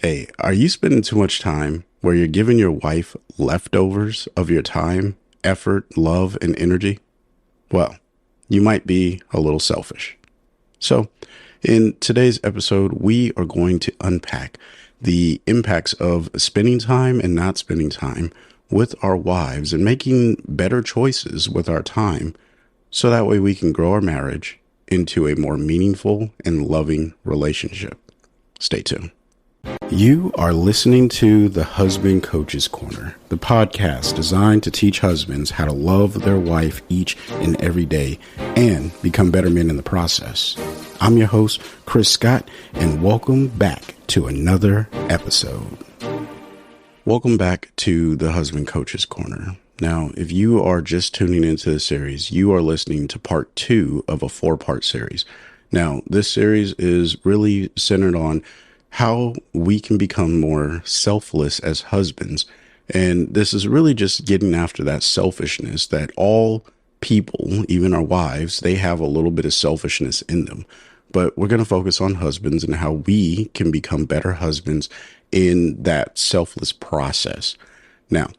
Hey, are you spending too much time where you're giving your wife leftovers of your time, effort, love, and energy? Well, you might be a little selfish. So, in today's episode, we are going to unpack the impacts of spending time and not spending time with our wives and making better choices with our time so that way we can grow our marriage into a more meaningful and loving relationship. Stay tuned. You are listening to the Husband Coach's Corner, the podcast designed to teach husbands how to love their wife each and every day and become better men in the process. I'm your host, Chris Scott, and welcome back to another episode. Welcome back to the Husband Coach's Corner. Now, if you are just tuning into the series, you are listening to part 2 of a 4-part series. Now, this series is really centered on how we can become more selfless as husbands. And this is really just getting after that selfishness that all people, even our wives, they have a little bit of selfishness in them. But we're going to focus on husbands and how we can become better husbands in that selfless process. Now,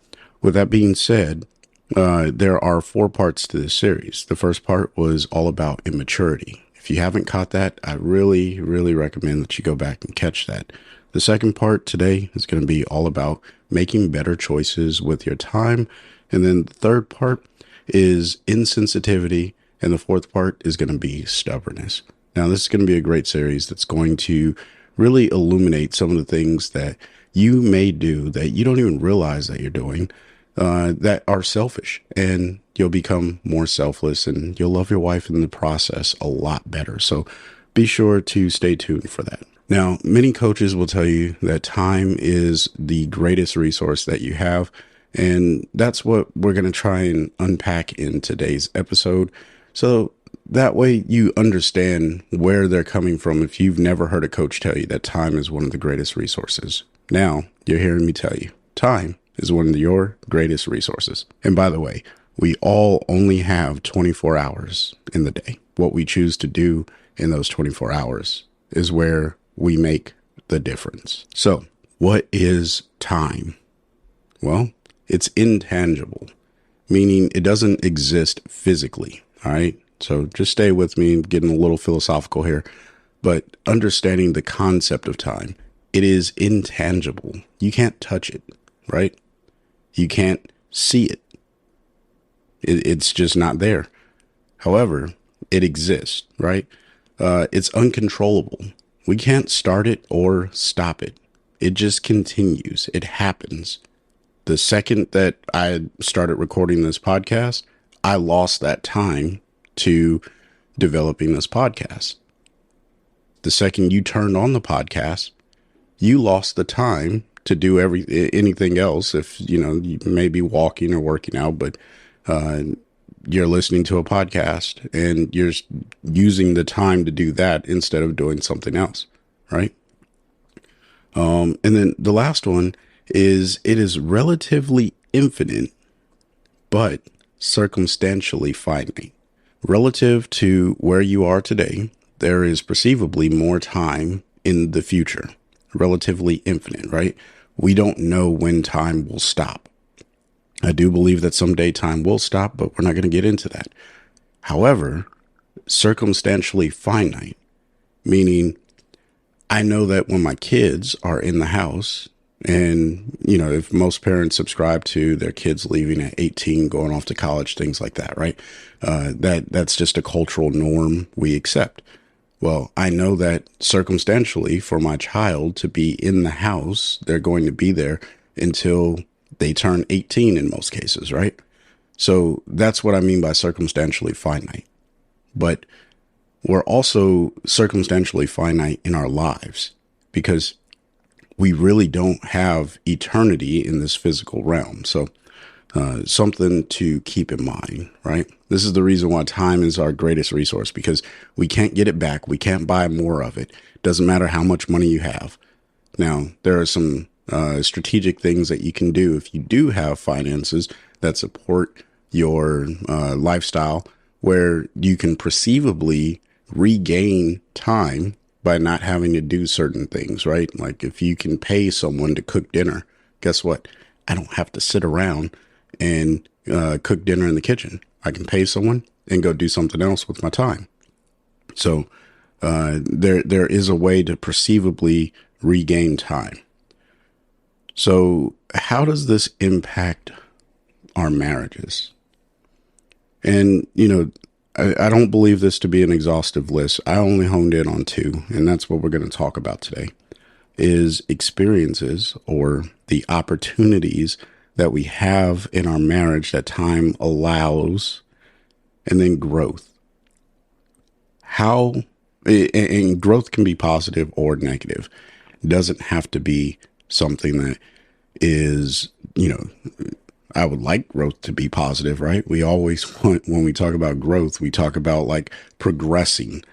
with that being said, there are 4 parts to this series. The first part was all about immaturity. If you haven't caught that, I really recommend that you go back and catch that. The second part today is going to be all about making better choices with your time. And then the third part is insensitivity. And the fourth part is going to be stubbornness. Now, this is going to be a great series that's going to really illuminate some of the things that you may do that you don't even realize that you're doing that are selfish, and you'll become more selfless and you'll love your wife in the process a lot better. So be sure to stay tuned for that. Now, many coaches will tell you that time is the greatest resource that you have. And that's what we're going to try and unpack in today's episode. So that way you understand where they're coming from if you've never heard a coach tell you that time is one of the greatest resources. Now you're hearing me tell you time is one of your greatest resources. And by the way, we all only have 24 hours in the day. What we choose to do in those 24 hours is where we make the difference. So what is time? Well, it's intangible, meaning it doesn't exist physically. All right. So just stay with me, getting a little philosophical here, but understanding the concept of time, it is intangible. You can't touch it, right? You can't see it. It's just not there. However, it exists, right? It's uncontrollable. We can't start it or stop it. It just continues. It happens. The second that I started recording this podcast, I lost that time to developing this podcast. The second you turned on the podcast, you lost the time to do anything else. If you may be walking or working out, but you're listening to a podcast and you're using the time to do that instead of doing something else, right? And then the last one is it is relatively infinite, but circumstantially finite. Relative to where you are today, there is perceivably more time in the future. Relatively infinite, right? We don't know when time will stop. I do believe that someday time will stop, but we're not going to get into that. However, circumstantially finite, meaning I know that when my kids are in the house, and, if most parents subscribe to their kids leaving at 18, going off to college, things like that, right? That's just a cultural norm we accept. Well, I know that circumstantially for my child to be in the house, they're going to be there until they turn 18 in most cases, right? So that's what I mean by circumstantially finite. But we're also circumstantially finite in our lives because we really don't have eternity in this physical realm. So something to keep in mind, right? This is the reason why time is our greatest resource, because we can't get it back. We can't buy more of it. Doesn't matter how much money you have. Now, there are some strategic things that you can do if you do have finances that support your lifestyle, where you can perceivably regain time by not having to do certain things, right? Like if you can pay someone to cook dinner, guess what? I don't have to sit around and cook dinner in the kitchen. I can pay someone and go do something else with my time. So there is a way to perceivably regain time. So how does this impact our marriages? And, I don't believe this to be an exhaustive list. I only honed in on two, and that's what we're going to talk about today, is experiences or the opportunities that we have in our marriage that time allows, and then growth. And growth can be positive or negative. It doesn't have to be something that is, I would like growth to be positive, right? We always want, when we talk about growth, we talk about like progressing.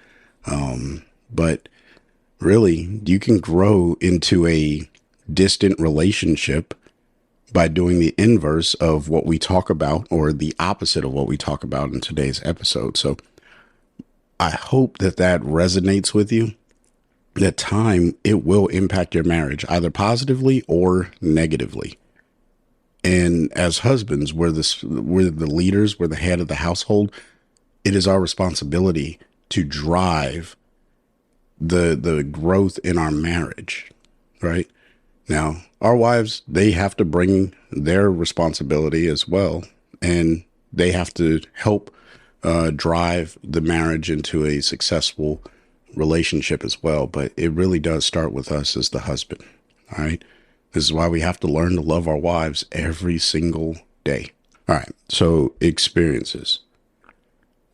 But really, you can grow into a distant relationship by doing the inverse of what we talk about, or the opposite of what we talk about in today's episode. So I hope that resonates with you. That time, it will impact your marriage either positively or negatively. And as husbands, we're the leaders, we're the head of the household. It is our responsibility to drive the growth in our marriage, right? Now, our wives, they have to bring their responsibility as well, and they have to help drive the marriage into a successful relationship as well. But it really does start with us as the husband, all right? This is why we have to learn to love our wives every single day. All right, so experiences.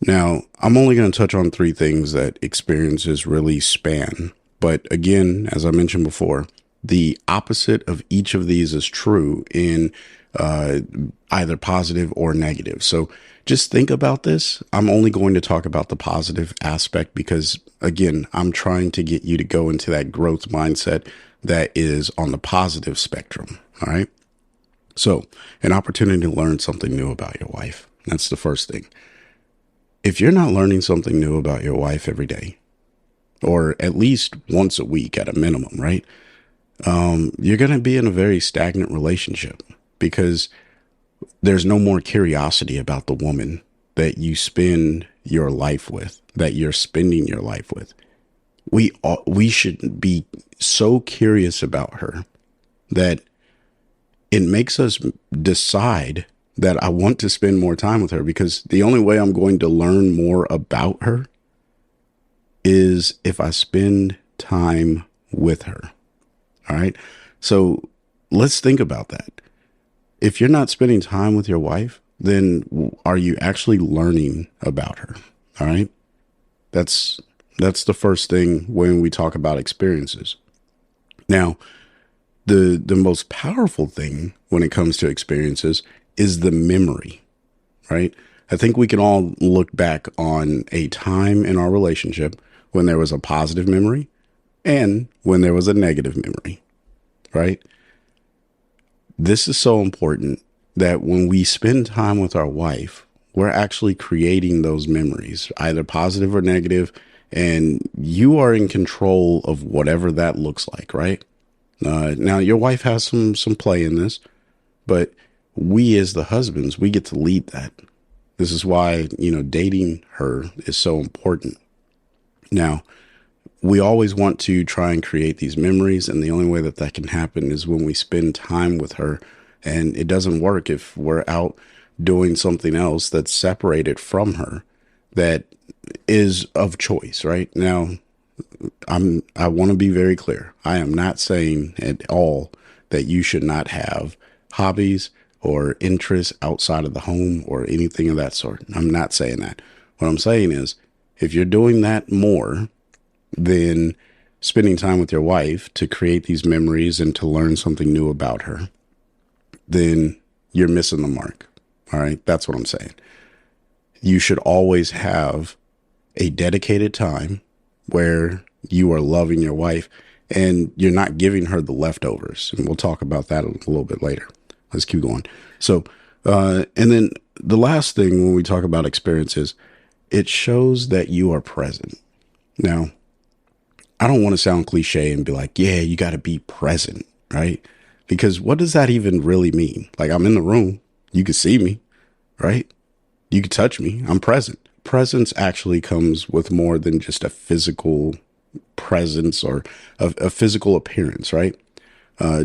Now, I'm only going to touch on three things that experiences really span. But again, as I mentioned before, the opposite of each of these is true in either positive or negative. So just think about this. I'm only going to talk about the positive aspect because, again, I'm trying to get you to go into that growth mindset that is on the positive spectrum. All right. So an opportunity to learn something new about your wife. That's the first thing. If you're not learning something new about your wife every day, or at least once a week at a minimum, right? You're going to be in a very stagnant relationship because there's no more curiosity about the woman that you spend your life with, that you're spending your life with. We should be so curious about her that it makes us decide that I want to spend more time with her, because the only way I'm going to learn more about her is if I spend time with her. All right. So let's think about that. If you're not spending time with your wife, then are you actually learning about her? All right. That's the first thing when we talk about experiences. Now, the most powerful thing when it comes to experiences is the memory, right? I think we can all look back on a time in our relationship when there was a positive memory and when there was a negative memory, right? This is so important that when we spend time with our wife, we're actually creating those memories, either positive or negative, and you are in control of whatever that looks like, right? Now, your wife has some play in this, but we as the husbands, we get to lead that. This is why, dating her is so important. Now, we always want to try and create these memories, and the only way that can happen is when we spend time with her. And it doesn't work if we're out doing something else that's separated from her, that is of choice, right? Now, I want to be very clear. I am not saying at all that you should not have hobbies or interests outside of the home or anything of that sort. I'm not saying that. What I'm saying is, if you're doing that more than spending time with your wife to create these memories and to learn something new about her, then you're missing the mark. All right. That's what I'm saying. You should always have a dedicated time where you are loving your wife and you're not giving her the leftovers. And we'll talk about that a little bit later. Let's keep going. So, and then the last thing when we talk about experiences, it shows that you are present. Now, I don't want to sound cliche and be like, yeah, you got to be present, right? Because what does that even really mean? Like, I'm in the room, you can see me, right? You can touch me, I'm present. Presence actually comes with more than just a physical presence or a physical appearance, right?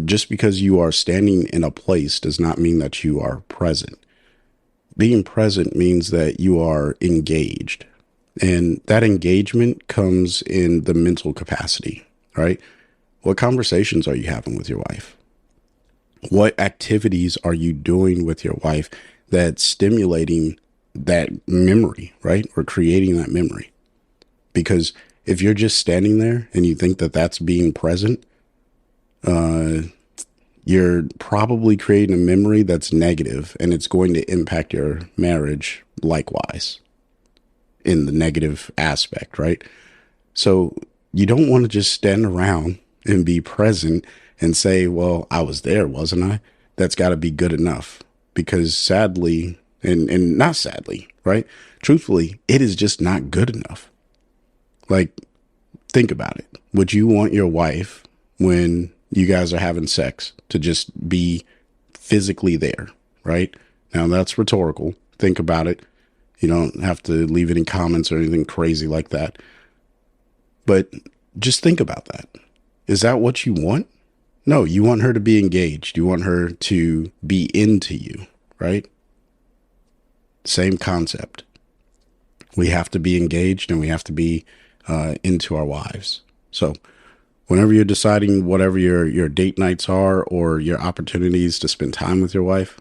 Just because you are standing in a place does not mean that you are present. Being present means that you are engaged. And that engagement comes in the mental capacity, right? What conversations are you having with your wife? What activities are you doing with your wife that's stimulating that memory, right? Or creating that memory? Because if you're just standing there and you think that that's being present, you're probably creating a memory that's negative, and it's going to impact your marriage likewise in the negative aspect, right? So you don't want to just stand around and be present and say, well, I was there, wasn't I? That's got to be good enough. Because sadly, and not sadly, right? Truthfully, it is just not good enough. Like, think about it. Would you want your wife, when you guys are having sex, to just be physically there, right? Now, that's rhetorical. Think about it. You don't have to leave any comments or anything crazy like that. But just think about that. Is that what you want? No, you want her to be engaged. You want her to be into you, right? Same concept. We have to be engaged and we have to be into our wives. So whenever you're deciding whatever your date nights are or your opportunities to spend time with your wife,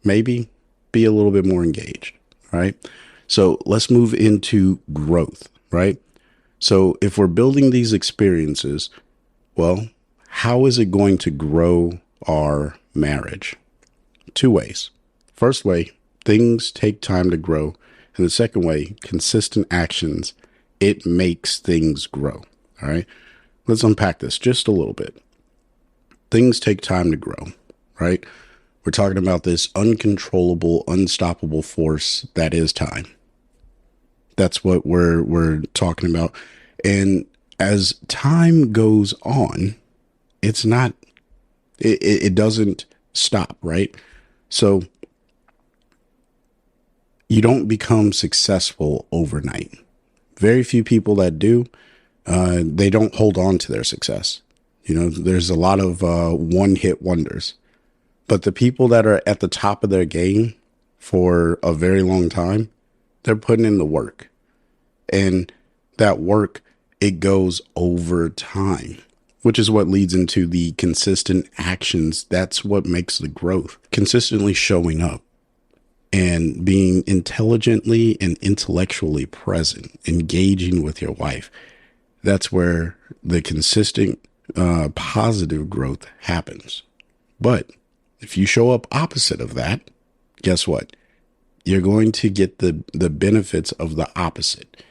maybe be a little bit more engaged, right? So let's move into growth, right? So if we're building these experiences, well, how is it going to grow our marriage? Two ways. First way, things take time to grow. And the second way, consistent actions, it makes things grow. All right. Let's unpack this just a little bit. Things take time to grow, right? We're talking about this uncontrollable, unstoppable force that is time. That's what we're talking about. And as time goes on, it's not, it doesn't stop, right? So you don't become successful overnight. Very few people that do, they don't hold on to their success. You know, there's a lot of one-hit wonders. But the people that are at the top of their game for a very long time, they're putting in the work. And that work, it goes over time, which is what leads into the consistent actions. That's what makes the growth. Consistently showing up and being intelligently and intellectually present, engaging with your wife. That's where the consistent positive growth happens. But if you show up opposite of that, guess what? You're going to get the benefits of the opposite.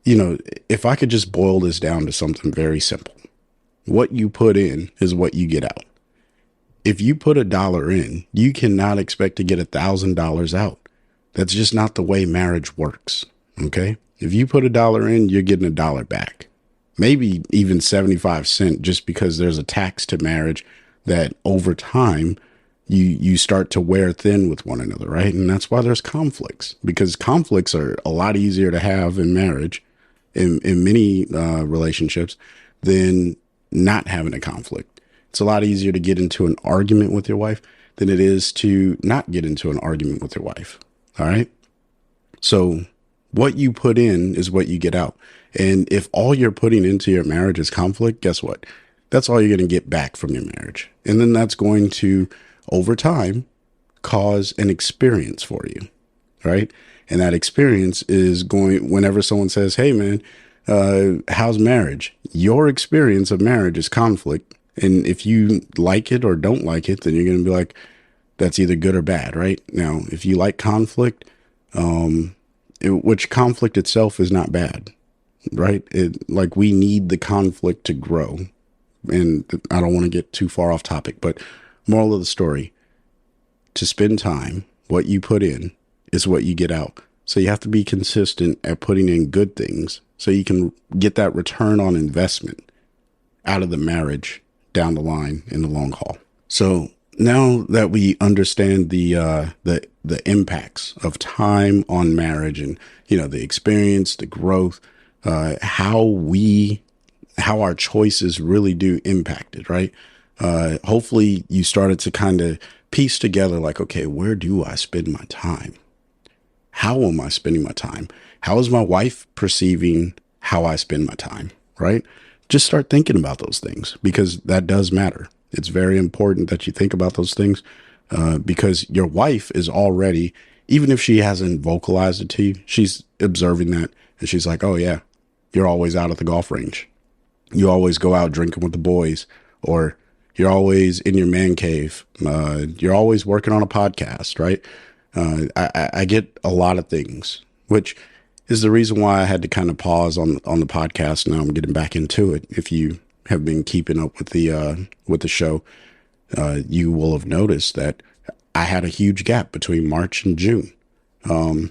You know, if I could just boil this down to something very simple, what you put in is what you get out. If you put $1 in, you cannot expect to get $1,000 out. That's just not the way marriage works. Okay. If you put $1 in, you're getting $1 back, maybe even 75 cents, just because there's a tax to marriage that over time you start to wear thin with one another, right? And that's why there's conflicts, because conflicts are a lot easier to have in marriage, in many relationships, than not having a conflict. It's a lot easier to get into an argument with your wife than it is to not get into an argument with your wife. All right. So what you put in is what you get out. And if all you're putting into your marriage is conflict, guess what? That's all you're going to get back from your marriage. And then that's going to, over time, cause an experience for you, right? And that experience is going, whenever someone says, hey, man, how's marriage? Your experience of marriage is conflict. And if you like it or don't like it, then you're going to be like, that's either good or bad, right? Now, if you like conflict, which conflict itself is not bad, right? Like, we need the conflict to grow. And I don't want to get too far off topic, but moral of the story, to spend time, what you put in is what you get out. So you have to be consistent at putting in good things so you can get that return on investment out of the marriage down the line in the long haul. So now that we understand the impacts of time on marriage, and the experience, the growth, how our choices really do impact it, right? Hopefully you started to kind of piece together like, okay, where do I spend my time? How am I spending my time? How is my wife perceiving how I spend my time, right? Just start thinking about those things, because that does matter. It's very important that you think about those things, because your wife is already, even if she hasn't vocalized it to you, she's observing that, and she's like, oh yeah, you're always out at the golf range. You always go out drinking with the boys, or you're always in your man cave. You're always working on a podcast, right? I get a lot of things, which is the reason why I had to kind of pause on the podcast. Now I'm getting back into it. If you have been keeping up with the show, you will have noticed that I had a huge gap between March and June. A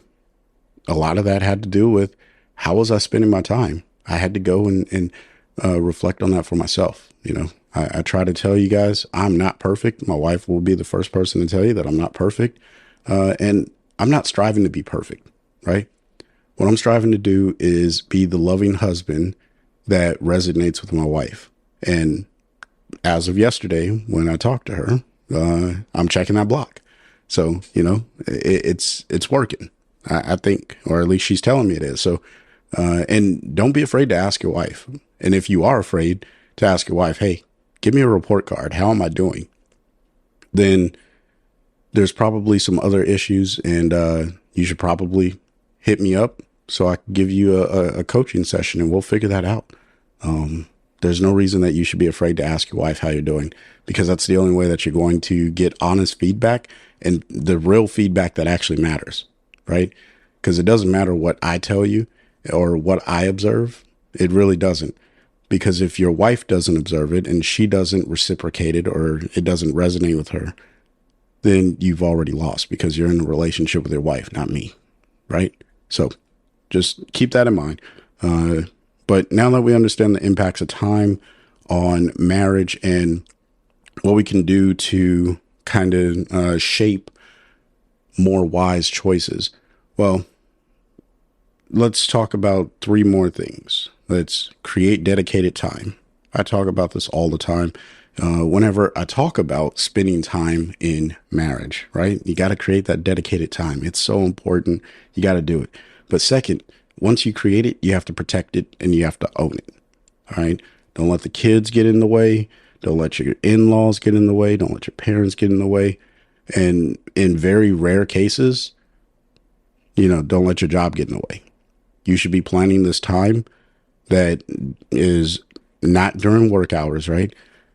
lot of that had to do with how was I spending my time. I had to go and reflect on that for myself. I try to tell you guys I'm not perfect. My wife will be the first person to tell you that I'm not perfect. And I'm not striving to be perfect, right? What I'm striving to do is be the loving husband that resonates with my wife. And as of yesterday, when I talked to her, I'm checking that block. So, it's working. I think, or at least she's telling me it is. So, and don't be afraid to ask your wife. And if you are afraid to ask your wife, hey, give me a report card. How am I doing? Then there's probably some other issues, and you should probably hit me up so I can give you a coaching session, and we'll figure that out. There's no reason that you should be afraid to ask your wife how you're doing, because that's the only way that you're going to get honest feedback, and the real feedback that actually matters, right? Because it doesn't matter what I tell you or what I observe. It really doesn't. Because if your wife doesn't observe it and she doesn't reciprocate it, or it doesn't resonate with her, then you've already lost, because you're in a relationship with your wife, not me, right? So just keep that in mind. But now that we understand the impacts of time on marriage and what we can do to kind of shape more wise choices, well, let's talk about 3 more things. Let's create dedicated time. I talk about this all the time. Whenever I talk about spending time in marriage, right? You got to create that dedicated time. It's so important. You got to do it. But second, once you create it, you have to protect it and you have to own it. All right. Don't let the kids get in the way. Don't let your in-laws get in the way. Don't let your parents get in the way. And in very rare cases, don't let your job get in the way. You should be planning this time that is not during work hours, right?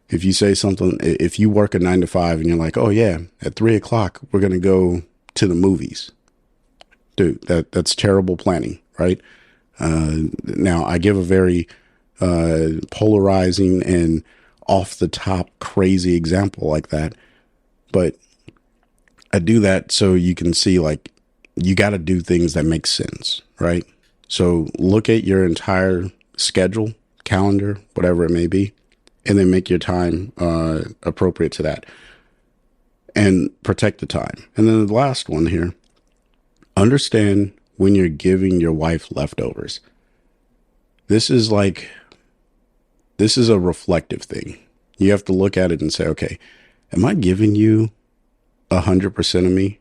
If you say something, if you work a 9 to 5 and you're like, oh yeah, at 3:00, we're going to go to the movies. Dude, that's terrible planning, right? Now I give a very, polarizing and off the top crazy example like that, but I do that so you can see, like, you got to do things that make sense, right? So look at your entire schedule, calendar, whatever it may be, and then make your time appropriate to that, and protect the time. And then the last one here, understand when you're giving your wife leftovers. This is a reflective thing. You have to look at it and say, okay, am I giving you 100% of me?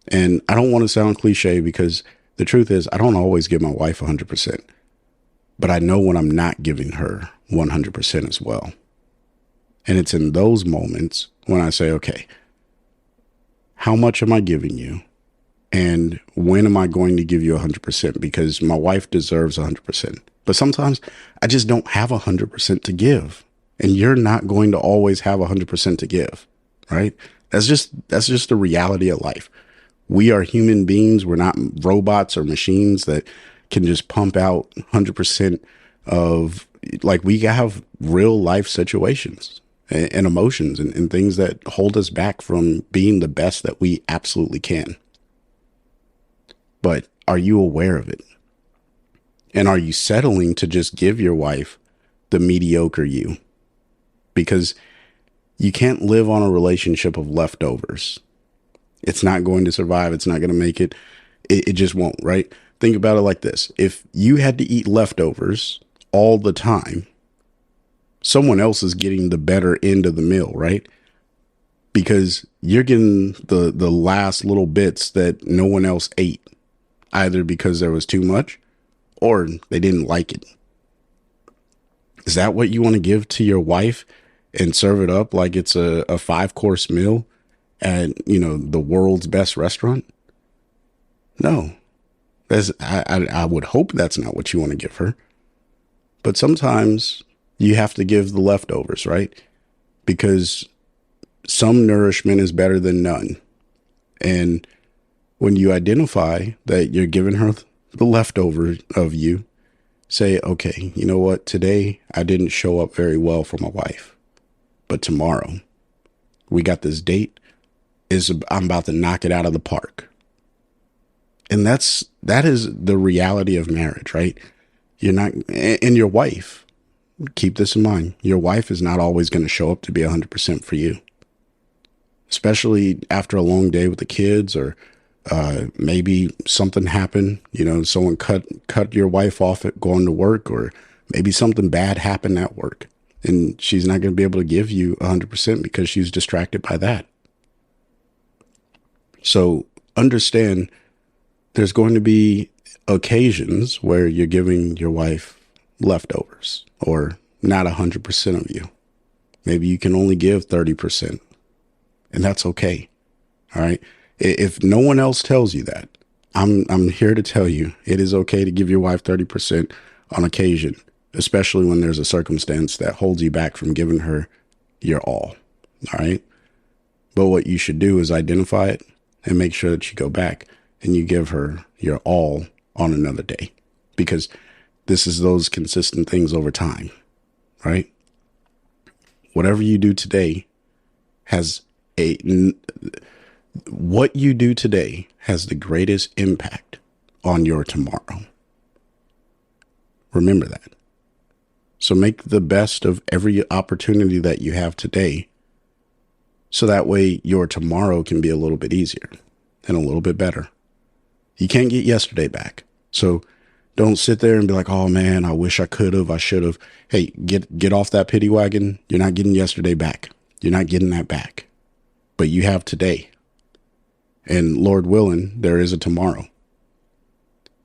And I don't want to sound cliche, because the truth is I don't always give my wife 100%, but I know when I'm not giving her 100% as well. And it's in those moments when I say, okay, how much am I giving you? And when am I going to give you 100%? Because my wife deserves 100%. But sometimes I just don't have 100% to give. And you're not going to always have 100% to give, right? That's just the reality of life. We are human beings. We're not robots or machines that can just pump out 100% of, like, we have real life situations and emotions and things that hold us back from being the best that we absolutely can. But are you aware of it? And are you settling to just give your wife the mediocre you? Because you can't live on a relationship of leftovers. It's not going to survive. It's not going to make it. It just won't, right? Think about it like this. If you had to eat leftovers all the time, someone else is getting the better end of the meal, right? Because you're getting the last little bits that no one else ate, either because there was too much or they didn't like it. Is that what you want to give to your wife and serve it up like it's a 5-course meal at, the world's best restaurant? No. I would hope that's not what you want to give her. But sometimes you have to give the leftovers, right? Because some nourishment is better than none. And when you identify that you're giving her the leftover of you, say, okay, you know what? Today I didn't show up very well for my wife, but tomorrow we got this date. I'm about to knock it out of the park. And that is the reality of marriage, right? You're not, and your wife, keep this in mind. Your wife is not always going to show up to be 100% for you, especially after a long day with the kids, or maybe something happened, someone cut your wife off at going to work, or maybe something bad happened at work and she's not going to be able to give you 100% because she's distracted by that. So understand there's going to be occasions where you're giving your wife leftovers or not 100% of you. Maybe you can only give 30%, and that's okay. All right. If no one else tells you that, I'm here to tell you it is okay to give your wife 30% on occasion, especially when there's a circumstance that holds you back from giving her your all. All right. But what you should do is identify it and make sure that you go back and you give her your all on another day, because this is those consistent things over time, right? Whatever you do today what you do today has the greatest impact on your tomorrow. Remember that. So make the best of every opportunity that you have today, so that way your tomorrow can be a little bit easier and a little bit better. You can't get yesterday back. So don't sit there and be like, oh man, I wish I could have, I should have. Hey, get off that pity wagon. You're not getting yesterday back. You're not getting that back. But you have today. And Lord willing, there is a tomorrow.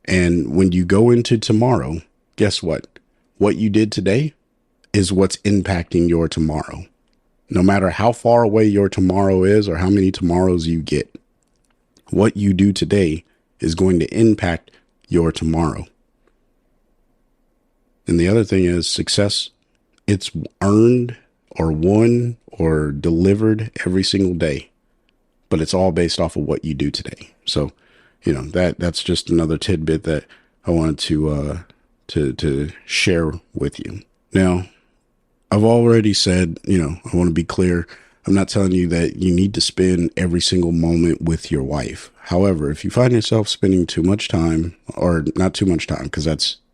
And when you go into tomorrow, guess what? What you did today is what's impacting your tomorrow. No matter how far away your tomorrow is or how many tomorrows you get, what you do today is going to impact your tomorrow. And the other thing is success. It's earned or won or delivered every single day, but it's all based off of what you do today. So, that's just another tidbit that I wanted to share with you. Now, I've already said, I want to be clear. I'm not telling you that you need to spend every single moment with your wife. However, if you find yourself spending too much time, or not too much time, because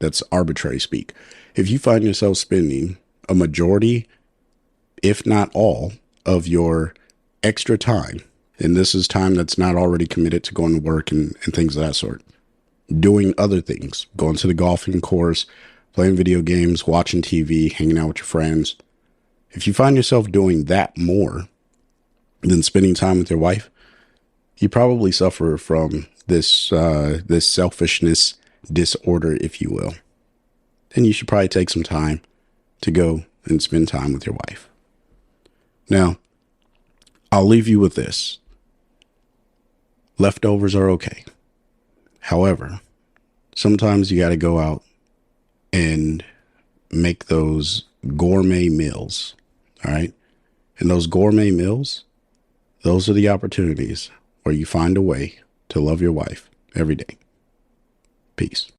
that's arbitrary speak. If you find yourself spending a majority, if not all, of your extra time, and this is time that's not already committed to going to work and things of that sort, doing other things, going to the golfing course, playing video games, watching TV, hanging out with your friends. If you find yourself doing that more than spending time with your wife, you probably suffer from this selfishness disorder, if you will. And you should probably take some time to go and spend time with your wife. Now, I'll leave you with this. Leftovers are okay. However, sometimes you got to go out and make those gourmet meals. All right. And those gourmet meals, those are the opportunities where you find a way to love your wife every day. Peace.